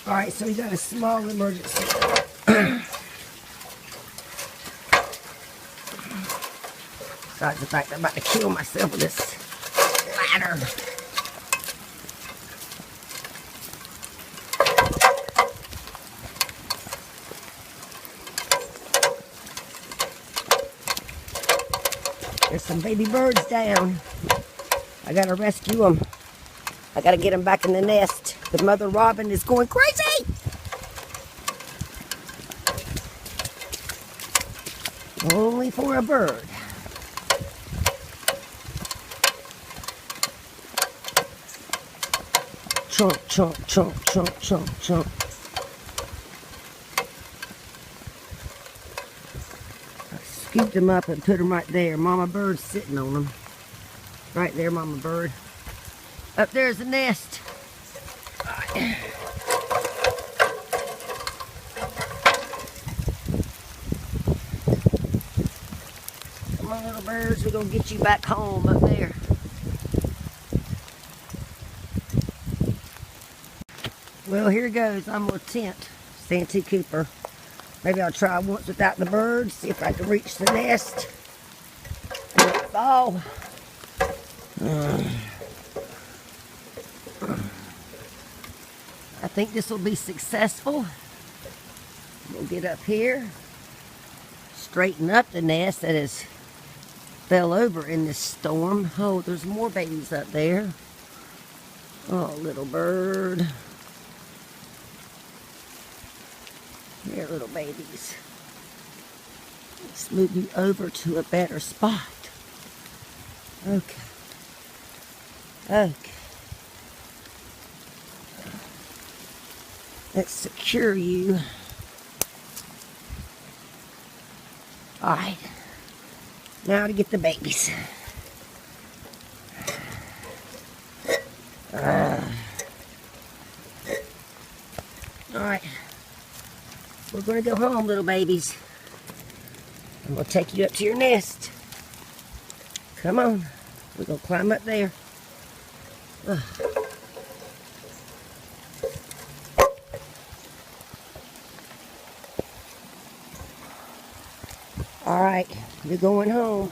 Alright, so we got a small emergency. Besides the fact I'm about to kill myself with this ladder. There's some baby birds down. I gotta rescue them. I gotta get them back in the nest. The mother robin is going crazy. Only for a bird. Chomp, chomp, chomp, chomp, chomp, chomp. I scooped them up and put them right there. Mama bird's sitting on them. Right there, Mama bird. Up there's the nest. Come on, little birds. We're going to get you back home up there. Well, here goes. I'm going to tent Santee Cooper. Maybe I'll try once without the birds, see if I can reach the nest. And not fall. I think this will be successful. We'll get up here, straighten up the nest that has fell over in this storm. Oh, there's more babies up there. Oh, little bird. There, little babies. Let's move you over to a better spot. Okay. Okay. Let's secure you. Alright. Now to get the babies. Alright. We're going to go home, little babies. I'm going to take you up to your nest. Come on. We're going to climb up there. Alright, you're going home.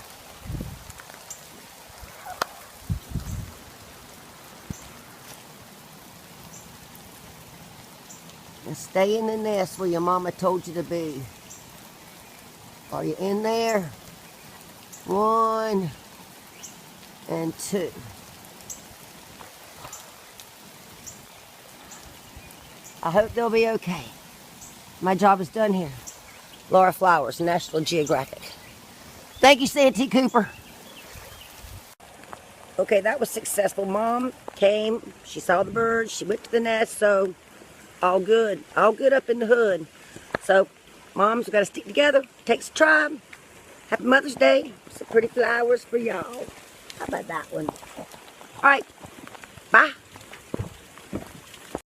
And stay in the nest where your mama told you to be. Are you in there? 1 and 2. I hope they'll be okay. My job is done here. Laura Flowers, National Geographic. Thank you, Santee Cooper. Okay, that was successful. Mom came, she saw the birds, she went to the nest, so all good. All good up in the hood. So, moms, we gotta stick together. Takes a tribe. Happy Mother's Day. Some pretty flowers for y'all. How about that one? Alright, bye.